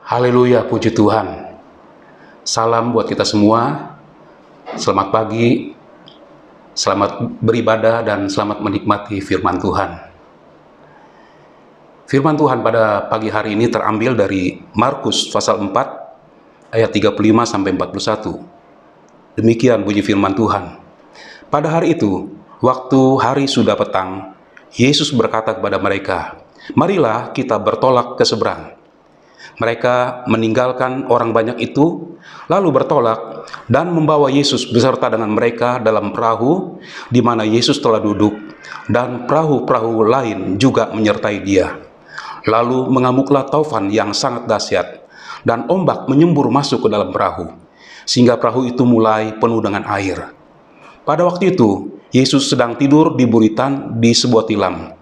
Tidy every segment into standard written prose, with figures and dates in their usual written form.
Haleluya, puji Tuhan. Salam buat kita semua. Selamat pagi, selamat beribadah, dan selamat menikmati firman Tuhan. Firman Tuhan pada pagi hari ini terambil dari Markus pasal 4 ayat 35-41. Demikian bunyi firman Tuhan. Pada hari itu, waktu hari sudah petang, Yesus berkata kepada mereka, "Marilah kita bertolak ke seberang." Mereka meninggalkan orang banyak itu, lalu bertolak dan membawa Yesus beserta dengan mereka dalam perahu di mana Yesus telah duduk, dan perahu-perahu lain juga menyertai dia. Lalu mengamuklah taufan yang sangat dahsyat, dan ombak menyembur masuk ke dalam perahu, sehingga perahu itu mulai penuh dengan air. Pada waktu itu, Yesus sedang tidur di buritan di sebuah tilam.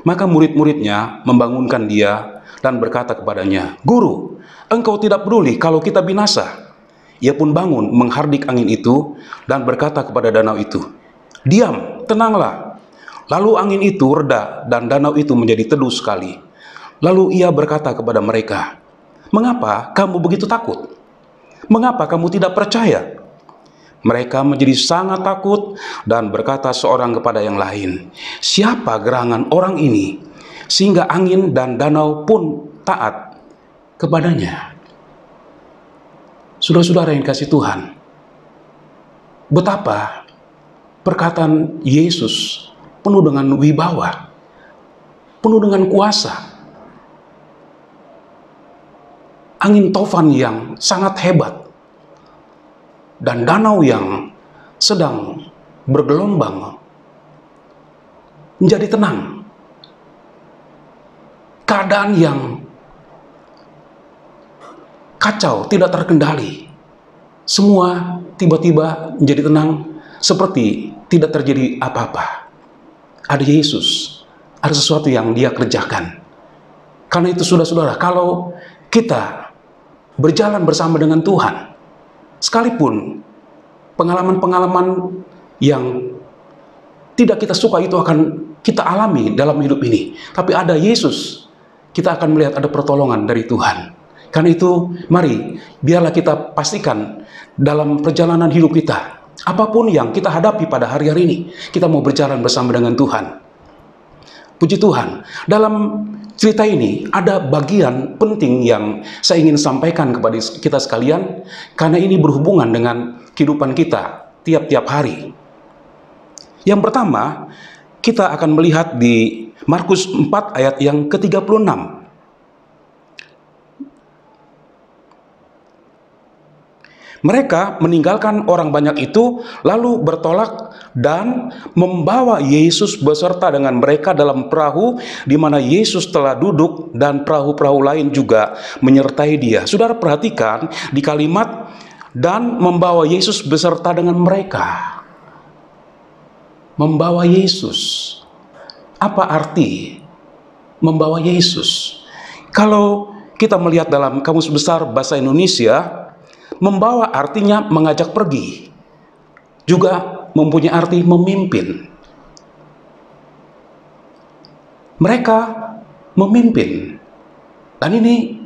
Maka murid-muridnya membangunkan dia dan berkata kepadanya, "Guru, engkau tidak peduli kalau kita binasa?" Ia pun bangun menghardik angin itu dan berkata kepada danau itu, "Diam, tenanglah." Lalu angin itu reda dan danau itu menjadi teduh sekali. Lalu ia berkata kepada mereka, "Mengapa kamu begitu takut? Mengapa kamu tidak percaya?" Mereka menjadi sangat takut dan berkata seorang kepada yang lain, "Siapa gerangan orang ini sehingga angin dan danau pun taat kepadanya?" Saudara-saudara yang kasih Tuhan, betapa perkataan Yesus penuh dengan wibawa, penuh dengan kuasa. Angin taufan yang sangat hebat dan danau yang sedang bergelombang menjadi tenang. Keadaan yang kacau, tidak terkendali. Semua tiba-tiba menjadi tenang, seperti tidak terjadi apa-apa. Ada Yesus, ada sesuatu yang Dia kerjakan. Karena itu saudara-saudara, kalau kita berjalan bersama dengan Tuhan, sekalipun pengalaman-pengalaman yang tidak kita suka itu akan kita alami dalam hidup ini, tapi ada Yesus, kita akan melihat ada pertolongan dari Tuhan. Karena itu, mari biarlah kita pastikan dalam perjalanan hidup kita, apapun yang kita hadapi pada hari-hari ini, kita mau berjalan bersama dengan Tuhan. Puji Tuhan, dalam cerita ini ada bagian penting yang saya ingin sampaikan kepada kita sekalian, karena ini berhubungan dengan kehidupan kita tiap-tiap hari. Yang pertama, kita akan melihat di Markus 4 ayat yang ke-36. Mereka meninggalkan orang banyak itu, lalu bertolak dan membawa Yesus beserta dengan mereka dalam perahu di mana Yesus telah duduk, dan perahu-perahu lain juga menyertai dia. Saudara perhatikan di kalimat "dan membawa Yesus beserta dengan mereka". Membawa Yesus. Apa arti membawa Yesus? Kalau kita melihat dalam Kamus Besar Bahasa Indonesia, membawa artinya mengajak pergi, juga mempunyai arti memimpin. Mereka memimpin, dan ini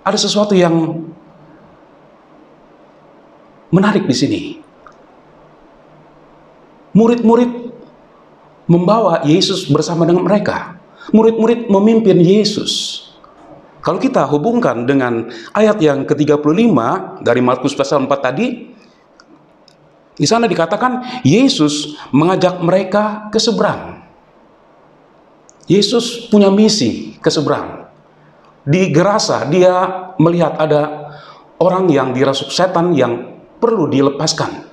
ada sesuatu yang menarik di sini. Murid-murid membawa Yesus bersama dengan mereka. Murid-murid memimpin Yesus. Kalau kita hubungkan dengan ayat yang ke-35 dari Markus pasal 4 tadi, di sana dikatakan Yesus mengajak mereka ke seberang. Yesus punya misi ke seberang. Di Gerasa dia melihat ada orang yang dirasuk setan yang perlu dilepaskan.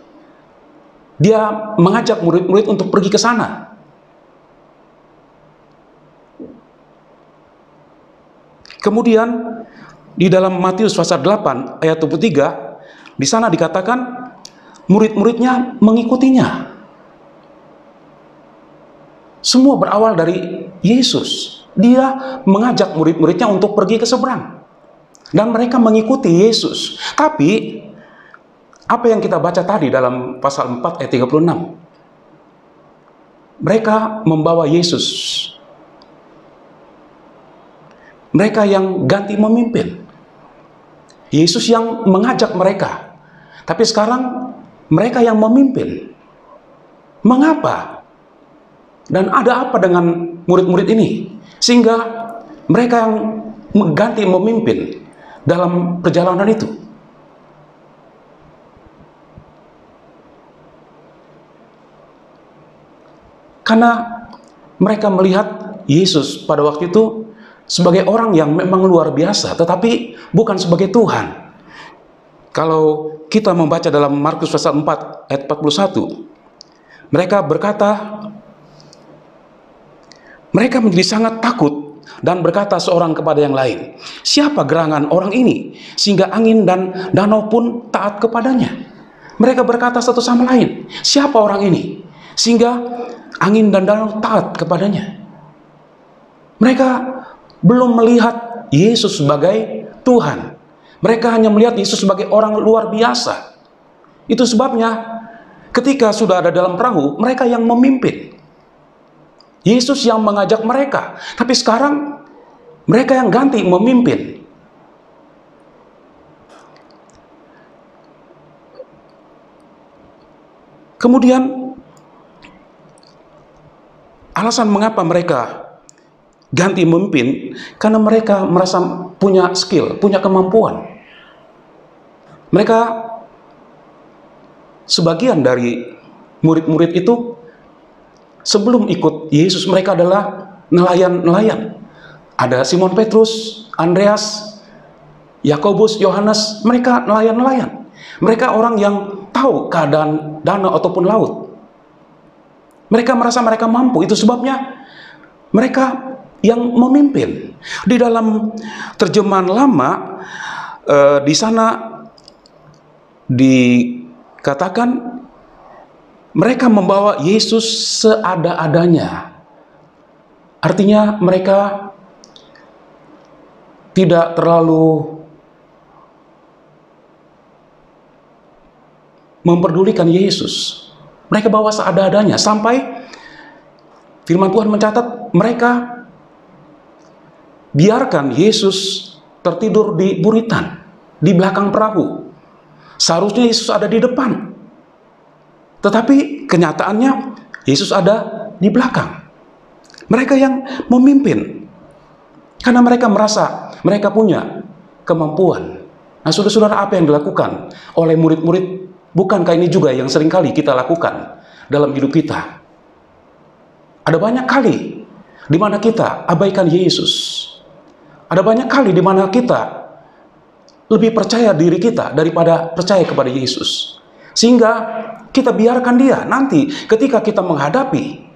Dia mengajak murid-murid untuk pergi ke sana. Kemudian di dalam Matius pasal 8 ayat 23, di sana dikatakan murid-muridnya mengikutinya. Semua berawal dari Yesus. Dia mengajak murid-muridnya untuk pergi ke seberang, dan mereka mengikuti Yesus. Tapi apa yang kita baca tadi dalam pasal 4 ayat 36, mereka membawa Yesus. Mereka yang ganti memimpin. Yesus yang mengajak mereka. Tapi sekarang mereka yang memimpin. Mengapa? Dan ada apa dengan murid-murid ini? Sehingga mereka yang mengganti memimpin dalam perjalanan itu. Karena mereka melihat Yesus pada waktu itu sebagai orang yang memang luar biasa, tetapi bukan sebagai Tuhan. Kalau kita membaca dalam Markus pasal 4 ayat 41, mereka berkata, mereka menjadi sangat takut dan berkata seorang kepada yang lain, siapa gerangan orang ini sehingga angin dan danau pun taat kepadanya? Mereka berkata satu sama lain, siapa orang ini sehingga angin dan danau taat kepadanya? Mereka belum melihat Yesus sebagai Tuhan. Mereka hanya melihat Yesus sebagai orang luar biasa. Itu sebabnya ketika sudah ada dalam perahu, mereka yang memimpin. Yesus yang mengajak mereka. Tapi sekarang mereka yang ganti memimpin. Kemudian alasan mengapa mereka ganti memimpin, karena mereka merasa punya skill, punya kemampuan. Mereka, sebagian dari murid-murid itu, sebelum ikut Yesus, mereka adalah nelayan-nelayan. Ada Simon Petrus, Andreas, Yakobus, Yohanes, mereka nelayan-nelayan. Mereka orang yang tahu keadaan danau ataupun laut. Mereka merasa mereka mampu, itu sebabnya mereka yang memimpin. Di dalam terjemahan lama, di sana dikatakan mereka membawa Yesus seada-adanya. Artinya mereka tidak terlalu memperdulikan Yesus. Mereka bawa seada-adanya, sampai firman Tuhan mencatat mereka biarkan Yesus tertidur di buritan, di belakang perahu. Seharusnya Yesus ada di depan. Tetapi kenyataannya Yesus ada di belakang. Mereka yang memimpin. Karena mereka merasa mereka punya kemampuan. Nah, saudara-saudara, apa yang dilakukan oleh murid-murid? Bukankah ini juga yang seringkali kita lakukan dalam hidup kita? Ada banyak kali di mana kita abaikan Yesus. Ada banyak kali di mana kita lebih percaya diri kita daripada percaya kepada Yesus. Sehingga kita biarkan dia nanti ketika kita menghadapi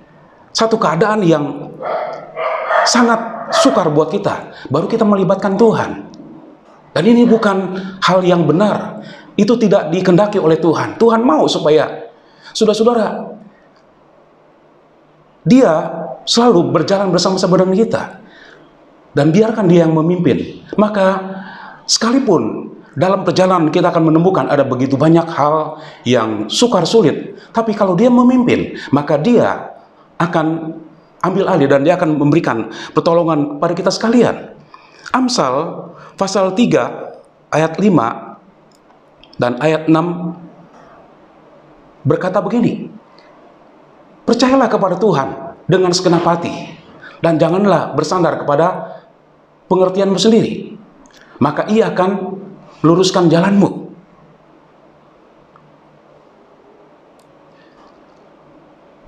satu keadaan yang sangat sukar buat kita, baru kita melibatkan Tuhan. Dan ini bukan hal yang benar. Itu tidak dikehendaki oleh Tuhan. Tuhan mau supaya saudara-saudara, dia selalu berjalan bersama-sama dengan kita. Dan biarkan dia yang memimpin. Maka sekalipun dalam perjalanan kita akan menemukan ada begitu banyak hal yang sukar sulit. Tapi kalau dia memimpin, maka dia akan ambil alih dan dia akan memberikan pertolongan pada kita sekalian. Amsal pasal 3 ayat 5 dan ayat 6 berkata begini, percayalah kepada Tuhan dengan segenap hati, dan janganlah bersandar kepada pengertianmu sendiri, maka ia akan meluruskan jalanmu.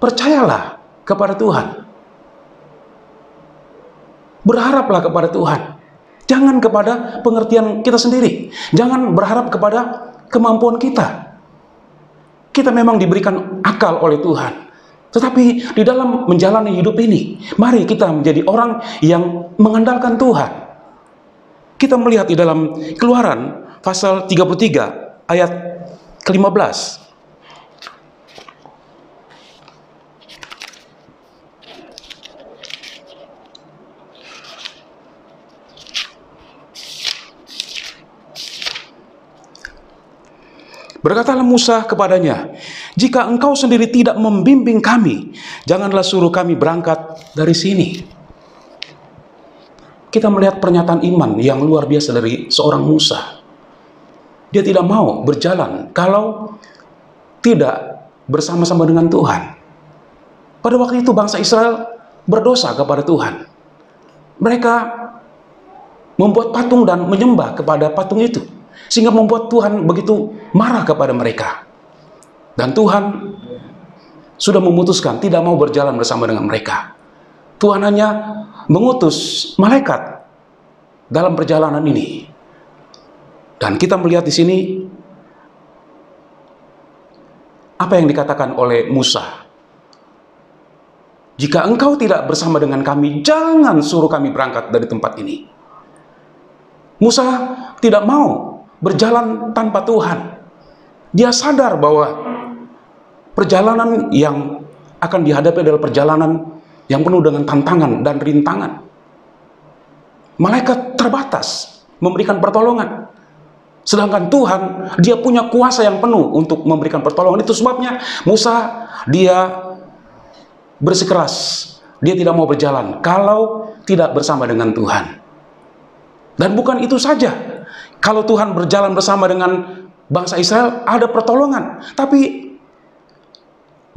Percayalah kepada Tuhan. Berharaplah kepada Tuhan. Jangan kepada pengertian kita sendiri. Jangan berharap kepada kemampuan kita. Kita memang diberikan akal oleh Tuhan. Tetapi di dalam menjalani hidup ini, mari kita menjadi orang yang mengandalkan Tuhan. Kita melihat di dalam Keluaran pasal 33 ayat ke-15. Berkatalah Musa kepadanya, jika engkau sendiri tidak membimbing kami, janganlah suruh kami berangkat dari sini. Kita melihat pernyataan iman yang luar biasa dari seorang Musa. Dia tidak mau berjalan kalau tidak bersama-sama dengan Tuhan. Pada waktu itu bangsa Israel berdosa kepada Tuhan. Mereka membuat patung dan menyembah kepada patung itu, sehingga membuat Tuhan begitu marah kepada mereka. Dan Tuhan sudah memutuskan tidak mau berjalan bersama dengan mereka. Tuhan hanya mengutus malaikat dalam perjalanan ini. Dan kita melihat di sini apa yang dikatakan oleh Musa. Jika engkau tidak bersama dengan kami, jangan suruh kami berangkat dari tempat ini. Musa tidak mau berjalan tanpa Tuhan. Dia sadar bahwa perjalanan yang akan dihadapi adalah perjalanan yang penuh dengan tantangan dan rintangan. Malaikat terbatas memberikan pertolongan. Sedangkan Tuhan, dia punya kuasa yang penuh untuk memberikan pertolongan. Itu sebabnya Musa, dia bersikeras. Dia tidak mau berjalan kalau tidak bersama dengan Tuhan. Dan bukan itu saja. Kalau Tuhan berjalan bersama dengan bangsa Israel, ada pertolongan. Tapi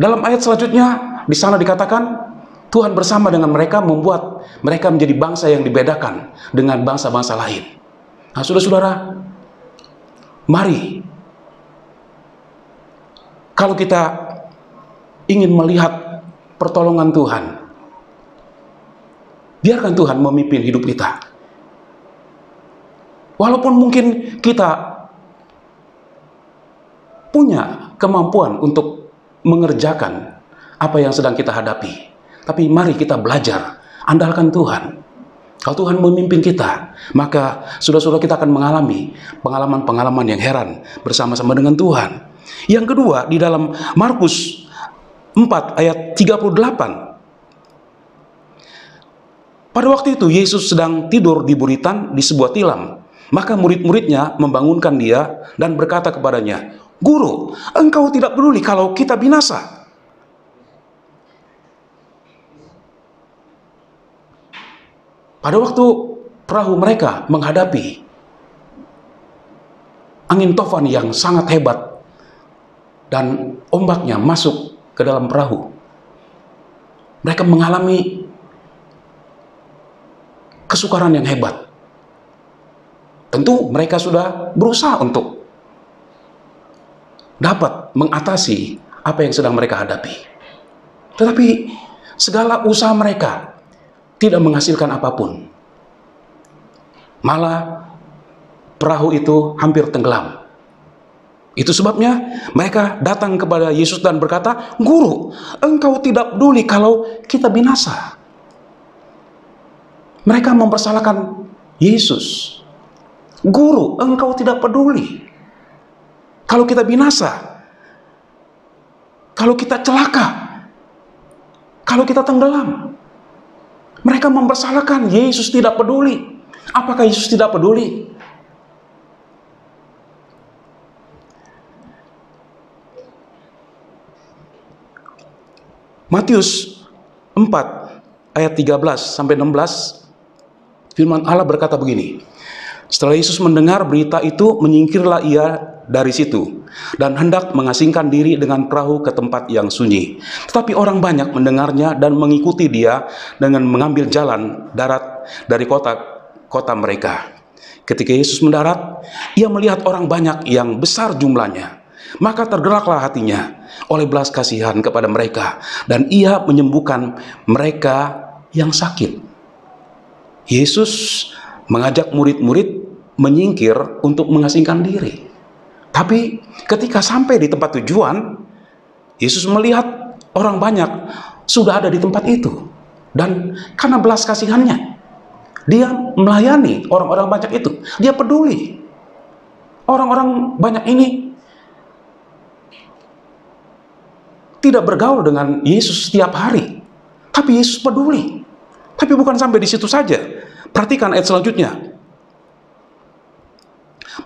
dalam ayat selanjutnya, di sana dikatakan, Tuhan bersama dengan mereka membuat mereka menjadi bangsa yang dibedakan dengan bangsa-bangsa lain. Nah, saudara-saudara, mari, kalau kita ingin melihat pertolongan Tuhan, biarkan Tuhan memimpin hidup kita. Walaupun mungkin kita punya kemampuan untuk mengerjakan apa yang sedang kita hadapi, tapi mari kita belajar, andalkan Tuhan. Kalau Tuhan memimpin kita, maka saudara-saudara kita akan mengalami pengalaman-pengalaman yang heran bersama-sama dengan Tuhan. Yang kedua, di dalam Markus 4 ayat 38. Pada waktu itu Yesus sedang tidur di buritan di sebuah tilam. Maka murid-muridnya membangunkan dia dan berkata kepadanya, "Guru, engkau tidak peduli kalau kita binasa?" Pada waktu perahu mereka menghadapi angin tofan yang sangat hebat dan ombaknya masuk ke dalam perahu, mereka mengalami kesukaran yang hebat. Tentu mereka sudah berusaha untuk dapat mengatasi apa yang sedang mereka hadapi. Tetapi segala usaha mereka tidak menghasilkan apapun. Malah perahu itu hampir tenggelam. Itu sebabnya mereka datang kepada Yesus dan berkata, "Guru, engkau tidak peduli kalau kita binasa." Mereka mempersalahkan Yesus. "Guru, engkau tidak peduli kalau kita binasa, kalau kita celaka, kalau kita tenggelam." Mereka mempersalahkan Yesus tidak peduli. Apakah Yesus tidak peduli? Matius 4 ayat 13 sampai 16, firman Allah berkata begini. Setelah Yesus mendengar berita itu, menyingkirlah ia dari situ dan hendak mengasingkan diri dengan perahu ke tempat yang sunyi. Tetapi orang banyak mendengarnya dan mengikuti dia dengan mengambil jalan darat dari kota mereka. Ketika Yesus mendarat, ia melihat orang banyak yang besar jumlahnya. Maka tergeraklah hatinya oleh belas kasihan kepada mereka, dan ia menyembuhkan mereka yang sakit. Yesus mengajak murid-murid menyingkir untuk mengasingkan diri. Tapi ketika sampai di tempat tujuan, Yesus melihat orang banyak sudah ada di tempat itu. Dan karena belas kasihannya, dia melayani orang-orang banyak itu. Dia peduli. Orang-orang banyak ini tidak bergaul dengan Yesus setiap hari. Tapi Yesus peduli. Tapi bukan sampai di situ saja. Perhatikan ayat selanjutnya.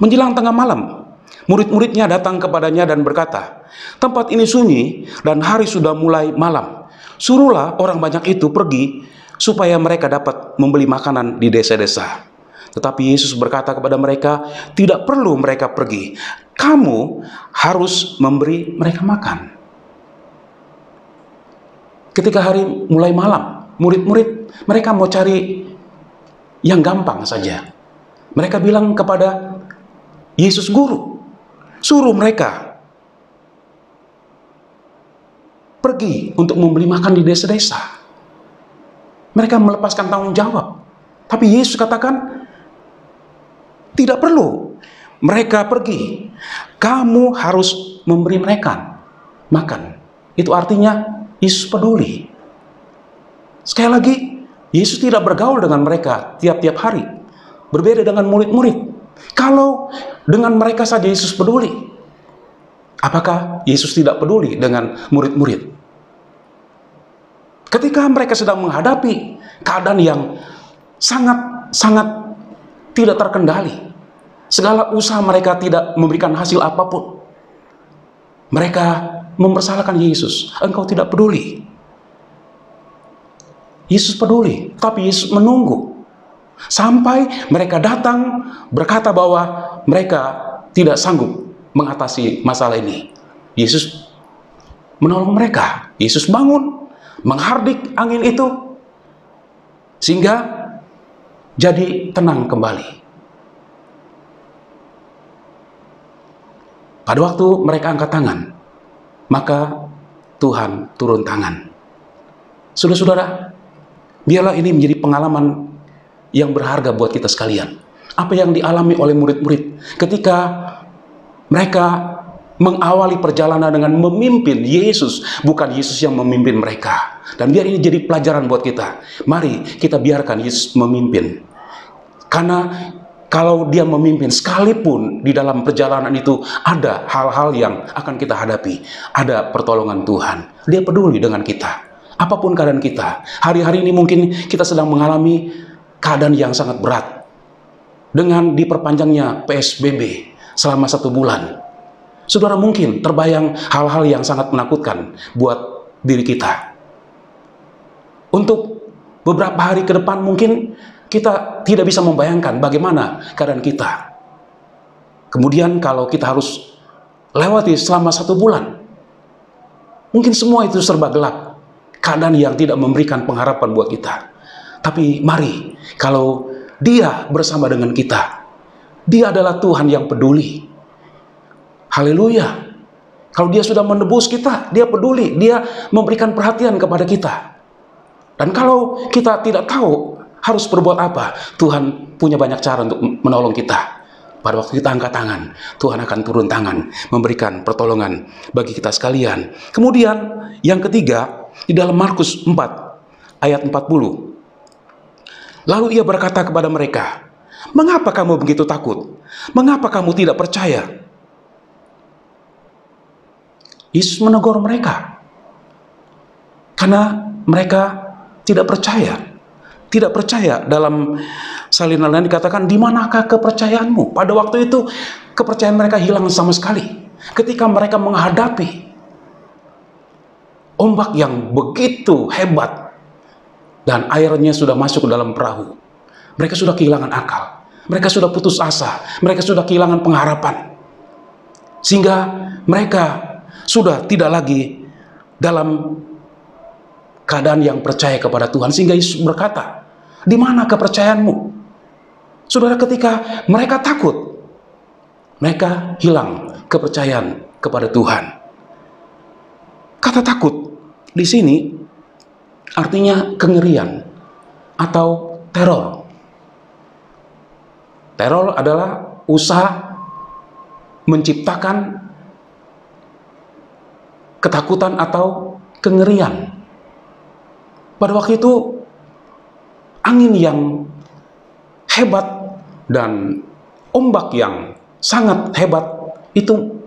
Menjelang tengah malam, murid-muridnya datang kepadanya dan berkata, "Tempat ini sunyi dan hari sudah mulai malam. Suruhlah orang banyak itu pergi supaya mereka dapat membeli makanan di desa-desa." Tetapi Yesus berkata kepada mereka, tidak perlu mereka pergi. Kamu harus memberi mereka makan. Ketika hari mulai malam, murid-murid mereka mau cari yang gampang saja. Mereka bilang kepada Yesus, Guru, suruh mereka pergi untuk membeli makan di desa-desa. Mereka melepaskan tanggung jawab. Tapi Yesus katakan, tidak perlu mereka pergi. Kamu harus memberi mereka makan. Itu artinya Yesus peduli. Sekali lagi, Yesus tidak bergaul dengan mereka tiap-tiap hari. Berbeda dengan murid-murid. Kalau dengan mereka saja Yesus peduli, apakah Yesus tidak peduli dengan murid-murid? Ketika mereka sedang menghadapi keadaan yang sangat tidak terkendali, segala usaha mereka tidak memberikan hasil apapun, mereka mempersalahkan Yesus. Engkau tidak peduli. Yesus peduli, tapi Yesus menunggu sampai mereka datang berkata bahwa mereka tidak sanggup mengatasi masalah ini. Yesus menolong mereka. Yesus bangun, menghardik angin itu, sehingga jadi tenang kembali. Pada waktu mereka angkat tangan, maka Tuhan turun tangan. Saudara-saudara, biarlah ini menjadi pengalaman yang berharga buat kita sekalian. Apa yang dialami oleh murid-murid ketika mereka mengawali perjalanan dengan memimpin Yesus, bukan Yesus yang memimpin mereka. Dan biar ini jadi pelajaran buat kita. Mari kita biarkan Yesus memimpin. Karena kalau dia memimpin, sekalipun di dalam perjalanan itu ada hal-hal yang akan kita hadapi, ada pertolongan Tuhan. Dia peduli dengan kita. Apapun keadaan kita. Hari-hari ini mungkin kita sedang mengalami keadaan yang sangat berat. Dengan diperpanjangnya PSBB selama 1 bulan. Saudara mungkin terbayang hal-hal yang sangat menakutkan buat diri kita. Untuk beberapa hari ke depan mungkin kita tidak bisa membayangkan bagaimana keadaan kita. Kemudian kalau kita harus lewati selama 1 bulan, mungkin semua itu serba gelap. Keadaan yang tidak memberikan pengharapan buat kita. Tapi mari, kalau Dia bersama dengan kita, Dia adalah Tuhan yang peduli. Haleluya. Kalau Dia sudah menebus kita, Dia peduli, Dia memberikan perhatian kepada kita. Dan kalau kita tidak tahu harus berbuat apa, Tuhan punya banyak cara untuk menolong kita. Pada waktu kita angkat tangan, Tuhan akan turun tangan, memberikan pertolongan bagi kita sekalian. Kemudian yang ketiga, di dalam Markus 4 ayat 40. Lalu Ia berkata kepada mereka, mengapa kamu begitu takut? Mengapa kamu tidak percaya? Yesus menegur mereka. Karena mereka tidak percaya. Tidak percaya. Dalam salinan lain dikatakan, di manakah kepercayaanmu? Pada waktu itu kepercayaan mereka hilang sama sekali. Ketika mereka menghadapi ombak yang begitu hebat dan airnya sudah masuk ke dalam perahu, mereka sudah kehilangan akal. Mereka sudah putus asa. Mereka sudah kehilangan pengharapan. Sehingga mereka sudah tidak lagi dalam keadaan yang percaya kepada Tuhan. Sehingga Yesus berkata, di mana kepercayaanmu? Saudara, ketika mereka takut, mereka hilang kepercayaan kepada Tuhan. Kata takut di sini artinya kengerian atau teror. Teror adalah usaha menciptakan ketakutan atau kengerian. Pada waktu itu angin yang hebat dan ombak yang sangat hebat itu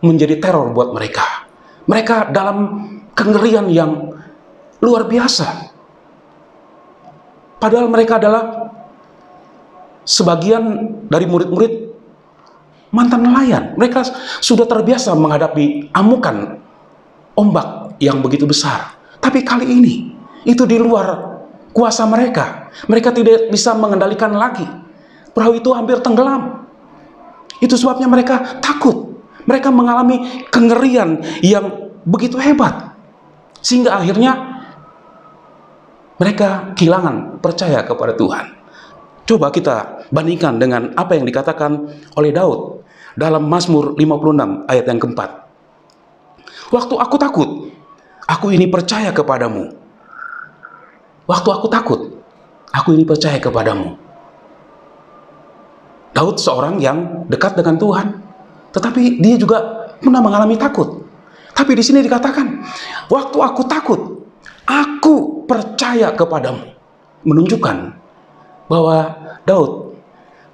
menjadi teror buat mereka. Mereka dalam kengerian yang luar biasa. Padahal mereka adalah sebagian dari murid-murid mantan nelayan. Mereka sudah terbiasa menghadapi amukan ombak yang begitu besar. Tapi kali ini itu di luar kuasa mereka. Mereka tidak bisa mengendalikan lagi. Perahu itu hampir tenggelam. Itu sebabnya mereka takut. Mereka mengalami kengerian yang begitu hebat. Sehingga akhirnya mereka kehilangan percaya kepada Tuhan. Coba kita bandingkan dengan apa yang dikatakan oleh Daud dalam Mazmur 56 ayat yang keempat. Waktu aku takut, aku ini percaya kepadamu. Waktu aku takut, aku ini percaya kepadamu. Daud seorang yang dekat dengan Tuhan, tetapi dia juga pernah mengalami takut. Tapi di sini dikatakan, waktu aku takut, aku percaya kepadamu. Menunjukkan bahwa Daud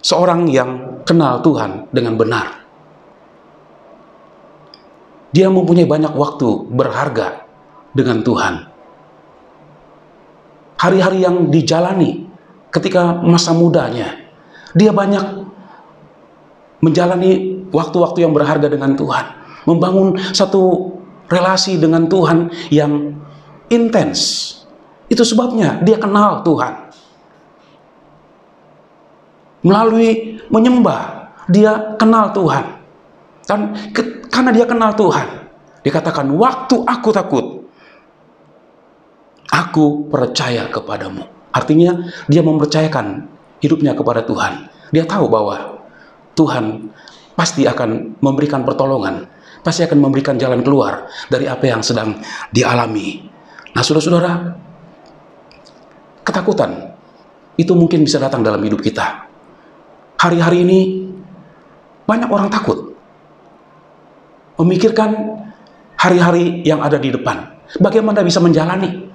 seorang yang kenal Tuhan dengan benar. Dia mempunyai banyak waktu berharga dengan Tuhan. Hari-hari yang dijalani ketika masa mudanya, dia banyak menjalani waktu-waktu yang berharga dengan Tuhan, membangun satu relasi dengan Tuhan yang intens. Itu sebabnya dia kenal Tuhan. Melalui menyembah, dia kenal Tuhan. Dan karena dia kenal Tuhan, dikatakan, waktu aku takut, aku percaya kepadamu. Artinya dia mempercayakan hidupnya kepada Tuhan. Dia tahu bahwa Tuhan pasti akan memberikan pertolongan, pasti akan memberikan jalan keluar dari apa yang sedang dialami. Nah, saudara-saudara, ketakutan itu mungkin bisa datang dalam hidup kita. Hari-hari ini banyak orang takut, memikirkan hari-hari yang ada di depan. Bagaimana bisa menjalani?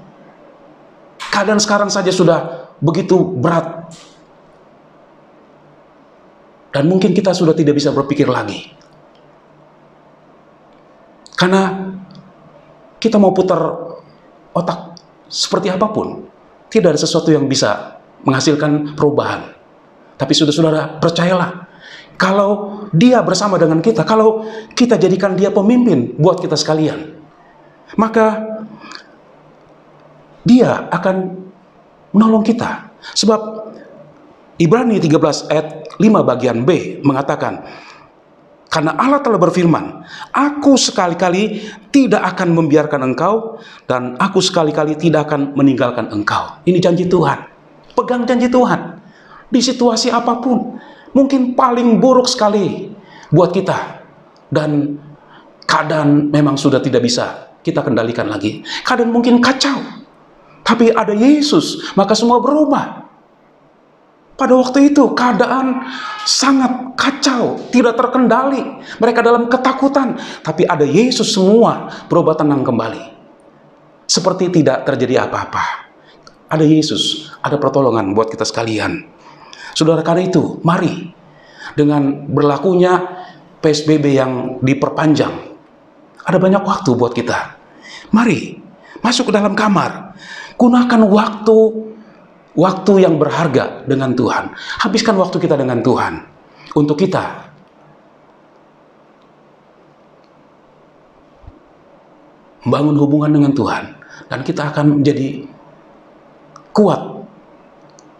Keadaan sekarang saja sudah begitu berat. Dan mungkin kita sudah tidak bisa berpikir lagi. Karena kita mau putar otak seperti apapun, tidak ada sesuatu yang bisa menghasilkan perubahan. Tapi saudara-saudara, percayalah, kalau dia bersama dengan kita, kalau kita jadikan dia pemimpin buat kita sekalian, maka dia akan menolong kita. Sebab Ibrani 13 ayat 5 bagian B mengatakan, karena Allah telah berfirman, aku sekali-kali tidak akan membiarkan engkau, dan aku sekali-kali tidak akan meninggalkan engkau. Ini janji Tuhan. Pegang janji Tuhan. Di situasi apapun, mungkin paling buruk sekali buat kita, dan keadaan memang sudah tidak bisa kita kendalikan lagi. Keadaan mungkin kacau, tapi ada Yesus, maka semua berubah. Pada waktu itu keadaan sangat kacau, tidak terkendali. Mereka dalam ketakutan, tapi ada Yesus, semua berubah tenang kembali. Seperti tidak terjadi apa-apa. Ada Yesus, ada pertolongan buat kita sekalian. Saudara, karena itu, mari dengan berlakunya PSBB yang diperpanjang, ada banyak waktu buat kita. Mari masuk ke dalam kamar, gunakan waktu yang berharga dengan Tuhan. Habiskan waktu kita dengan Tuhan untuk kita membangun hubungan dengan Tuhan, dan kita akan menjadi kuat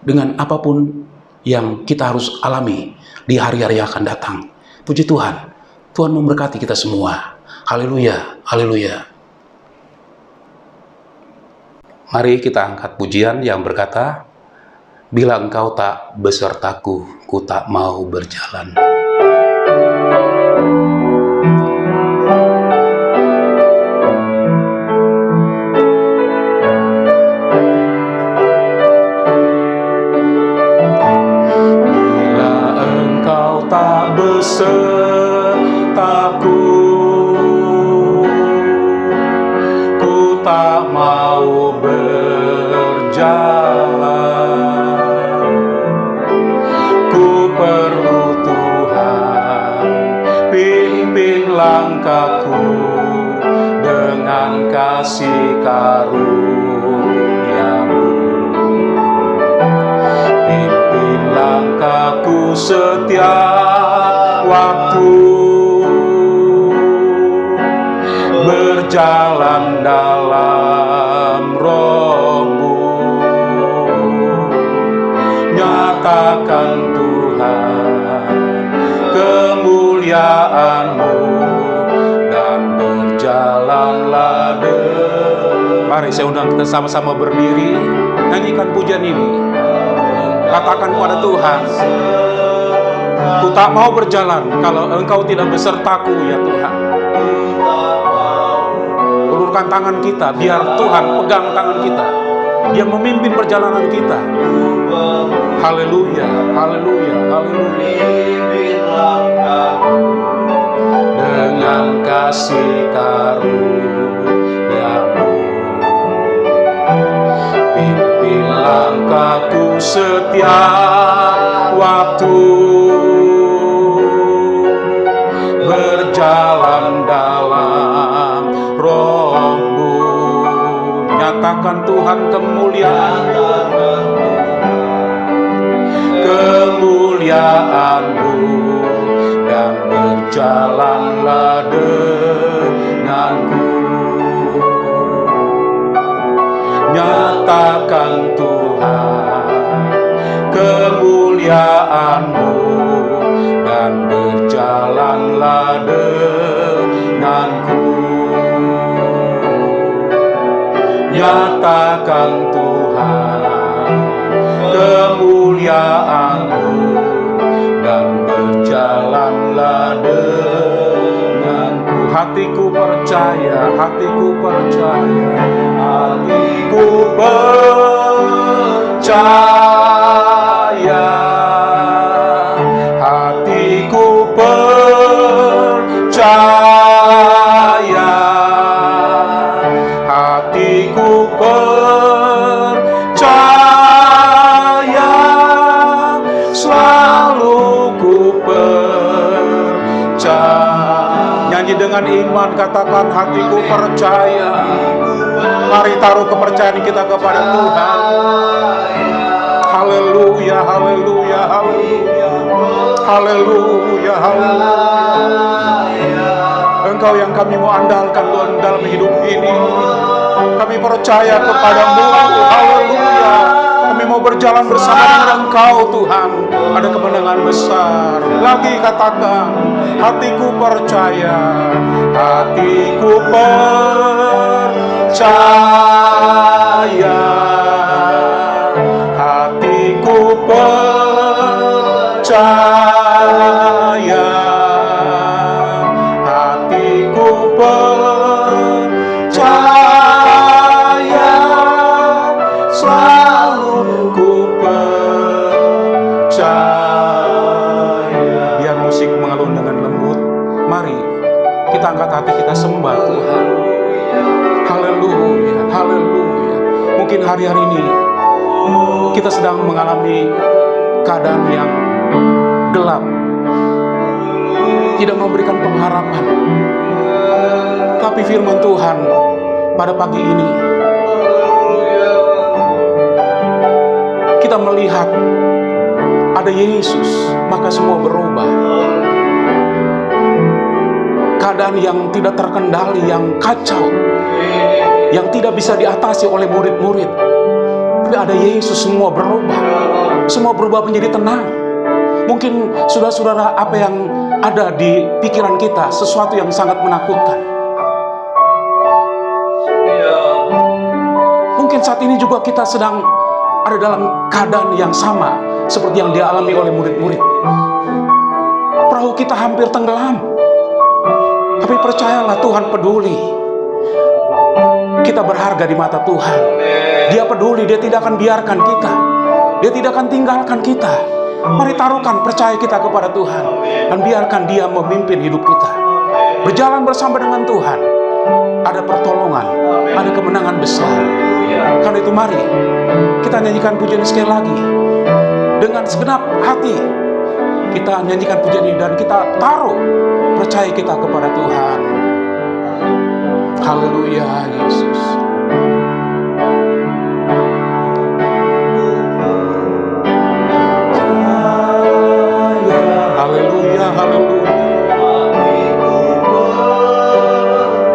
dengan apapun yang kita harus alami di hari-hari yang akan datang. Puji Tuhan, Tuhan memberkati kita semua. Haleluya, haleluya. Mari kita angkat pujian yang berkata, bila engkau tak besertaku, ku tak mau berjalan. Bila engkau tak besertaku, ku tak mau berjalan. Ku perlu Tuhan, pimpin langkahku dengan kasih karunia-Mu. Pimpin langkahku setiap waktu, berjalan dalam Roh-Mu. Nyatakan Tuhan ladang. Mari saya undang kita sama-sama berdiri, nyanyikan pujian ini. Katakan kepada Tuhan, ku tak mau berjalan kalau Engkau tidak besertaku ya Tuhan. Ulurkan tangan kita, biar Tuhan pegang tangan kita. Dia memimpin perjalanan kita. Haleluya, haleluya, haleluya. Dengan kasih karunia-Mu, pimpin langkahku setiap waktu, berjalan dalam Roh-Mu. Nyatakan Tuhan kemuliaan-Mu, dan berjalanlah denganku. Nyatakan Tuhan kemuliaan-Mu, dan berjalanlah denganku. Nyatakan Tuhan kemuliaan-Mu, dan berjalanlah denganku. Hatiku percaya, hatiku percaya, hatiku percaya, hatiku percaya, hatiku percaya, selalu ku percaya. Nyanyi dengan iman, katakan hatiku percaya. Mari taruh kepercayaan kita kepada Tuhan. Haleluya, haleluya, haleluya, haleluya, haleluya. Engkau yang kami mau andalkan Tuhan dalam hidup ini. Kami percaya kepadamu, haleluya. Kami mau berjalan bersama dengan Engkau Tuhan. Ada kemenangan besar. Lagi katakan, hatiku percaya, hatiku percaya, hatiku percaya, hatiku percaya, selalu ku percaya. Biar musik mengalun dengan lembut. Mari kita angkat hati, kita sembah Tuhan. Haleluya, haleluya. Mungkin hari-hari ini kita sedang mengalami keadaan yang gelap, tidak memberikan pengharapan. Tapi firman Tuhan pada pagi ini, kita melihat ada Yesus, maka semua berubah. Keadaan yang tidak terkendali, yang kacau, yang tidak bisa diatasi oleh murid-murid, tapi ada Yesus, semua berubah. Semua berubah menjadi tenang. Mungkin saudara-saudara, apa yang ada di pikiran kita sesuatu yang sangat menakutkan. Mungkin saat ini juga kita sedang ada dalam keadaan yang sama seperti yang dialami oleh murid-murid. Perahu kita hampir tenggelam. Tapi percayalah, Tuhan peduli. Kita berharga di mata Tuhan. Dia peduli, Dia tidak akan biarkan kita. Dia tidak akan tinggalkan kita. Mari taruhkan percaya kita kepada Tuhan, dan biarkan Dia memimpin hidup kita. Berjalan bersama dengan Tuhan, ada pertolongan, ada kemenangan besar. Karena itu mari kita nyanyikan pujian ini sekali lagi. Dengan segenap hati kita nyanyikan pujian ini, dan kita taruh percaya kita kepada Tuhan. Haleluya, Yesus. Haleluya, haleluya.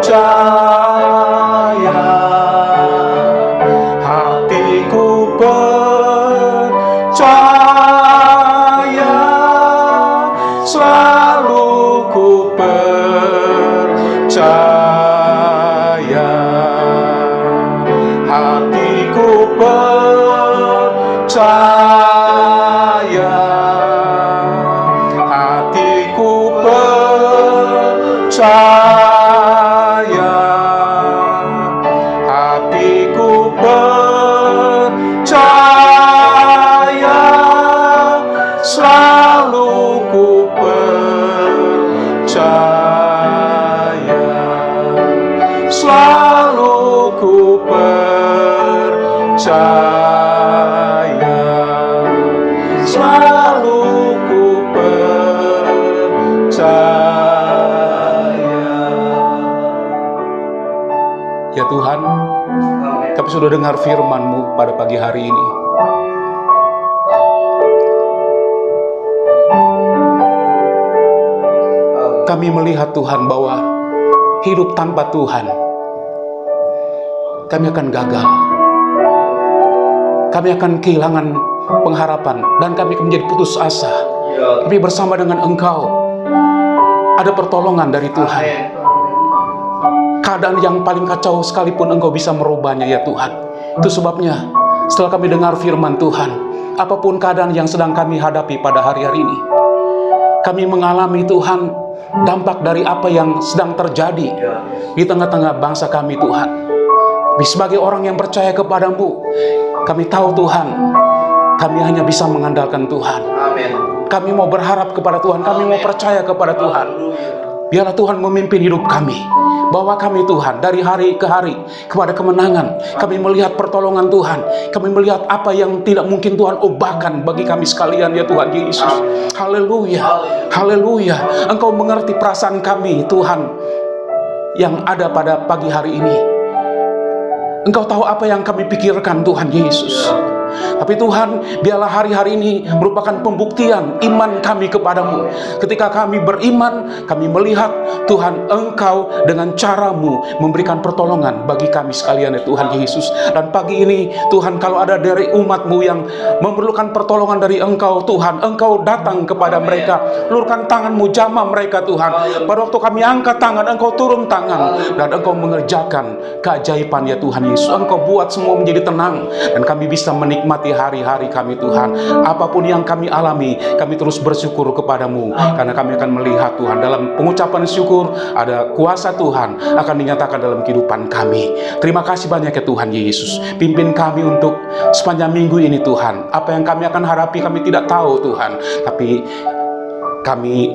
Percaya, hatiku percaya, selalu ku percaya. percaya, hatiku percaya, hatiku percaya, selalu ku percaya, selalu ku percaya, selalu ku percaya. Ya Tuhan, kami sudah dengar firman-Mu pada pagi hari ini. Kami melihat Tuhan bahwa hidup tanpa Tuhan, kami akan gagal. Kami akan kehilangan pengharapan dan kami akan menjadi putus asa. Tapi bersama dengan Engkau ada pertolongan dari Tuhan. Keadaan yang paling kacau sekalipun Engkau bisa merubahnya ya Tuhan. Itu sebabnya setelah kami dengar firman Tuhan, apapun keadaan yang sedang kami hadapi pada hari-hari ini, kami mengalami Tuhan dampak dari apa yang sedang terjadi di tengah-tengah bangsa kami Tuhan. Tapi sebagai orang yang percaya kepadamu, kami tahu Tuhan, kami hanya bisa mengandalkan Tuhan. Amin. Kami mau berharap kepada Tuhan, kami mau percaya kepada Tuhan. Biarlah Tuhan memimpin hidup kami. Bawa kami Tuhan dari hari ke hari kepada kemenangan. Kami melihat pertolongan Tuhan. Kami melihat apa yang tidak mungkin Tuhan ubahkan bagi kami sekalian ya Tuhan Yesus. Haleluya. Haleluya. Engkau mengerti perasaan kami Tuhan yang ada pada pagi hari ini. Engkau tahu apa yang kami pikirkan Tuhan Yesus. Tapi Tuhan, biarlah hari-hari ini merupakan pembuktian iman kami kepadamu. Ketika kami beriman, kami melihat Tuhan Engkau dengan caramu memberikan pertolongan bagi kami sekalian ya Tuhan Yesus. Dan pagi ini Tuhan, kalau ada dari umatmu yang memerlukan pertolongan dari Engkau Tuhan, Engkau datang kepada mereka, lurkan tanganmu, jamah mereka Tuhan. Pada waktu kami angkat tangan, Engkau turun tangan dan Engkau mengerjakan keajaiban ya Tuhan Yesus. Engkau buat semua menjadi tenang dan kami bisa menikmati hari-hari kami Tuhan. Apapun yang kami alami, kami terus bersyukur kepadamu, karena kami akan melihat Tuhan dalam pengucapan syukur ada kuasa Tuhan akan dinyatakan dalam kehidupan kami. Terima kasih banyak ya Tuhan Yesus. Pimpin kami untuk sepanjang minggu ini Tuhan. Apa yang kami akan hadapi kami tidak tahu Tuhan, tapi kami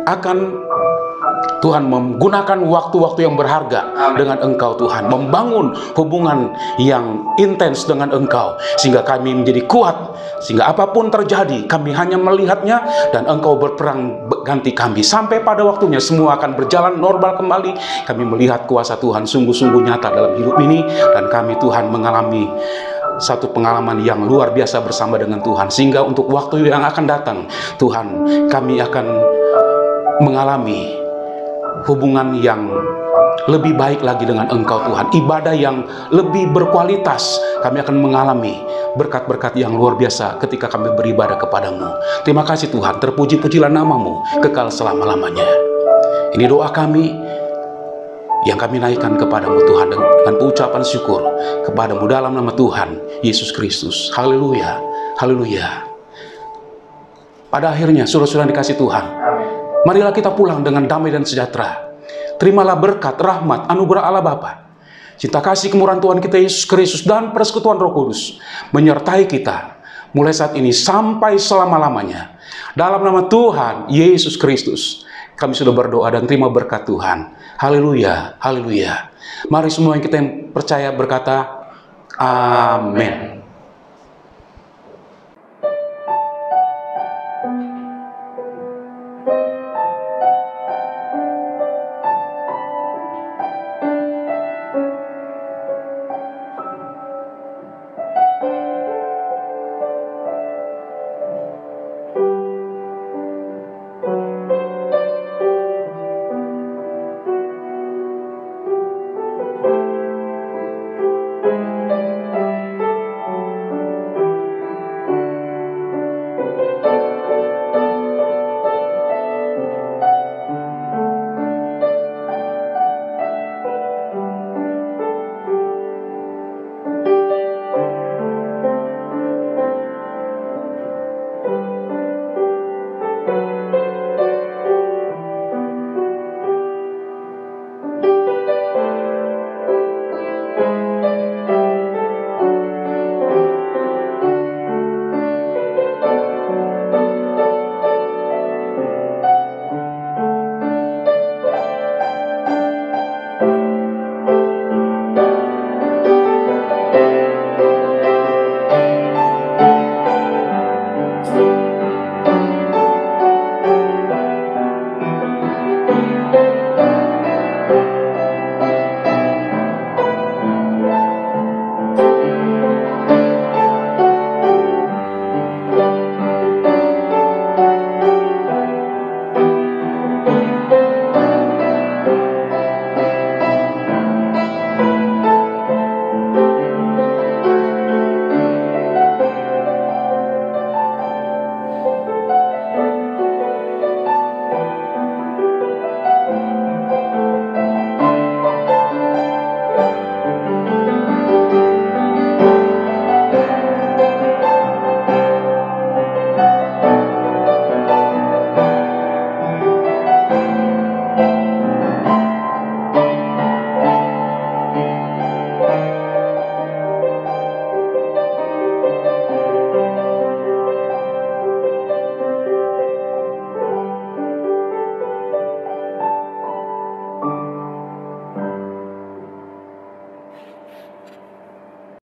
akan Tuhan menggunakan waktu-waktu yang berharga dengan Engkau Tuhan, membangun hubungan yang intens dengan Engkau sehingga kami menjadi kuat, sehingga apapun terjadi kami hanya melihatnya dan Engkau berperang ganti kami. Sampai pada waktunya semua akan berjalan normal kembali. Kami melihat kuasa Tuhan sungguh-sungguh nyata dalam hidup ini dan kami Tuhan mengalami satu pengalaman yang luar biasa bersama dengan Tuhan, sehingga untuk waktu yang akan datang Tuhan, kami akan mengalami hubungan yang lebih baik lagi dengan Engkau Tuhan. Ibadah yang lebih berkualitas. Kami akan mengalami berkat-berkat yang luar biasa ketika kami beribadah kepadamu. Terima kasih Tuhan. Terpuji-pujilah namamu kekal selama-lamanya. Ini doa kami yang kami naikkan kepadamu Tuhan dengan ucapan syukur kepadamu dalam nama Tuhan Yesus Kristus. Haleluya. Haleluya. Pada akhirnya saudara-saudara dikasih Tuhan, marilah kita pulang dengan damai dan sejahtera. Terimalah berkat, rahmat, anugerah Allah Bapa, cinta kasih kemurahan Tuhan kita Yesus Kristus dan persekutuan Roh Kudus menyertai kita mulai saat ini sampai selama-lamanya. Dalam nama Tuhan Yesus Kristus kami sudah berdoa dan terima berkat Tuhan. Haleluya, haleluya. Mari semua yang kita yang percaya berkata amin.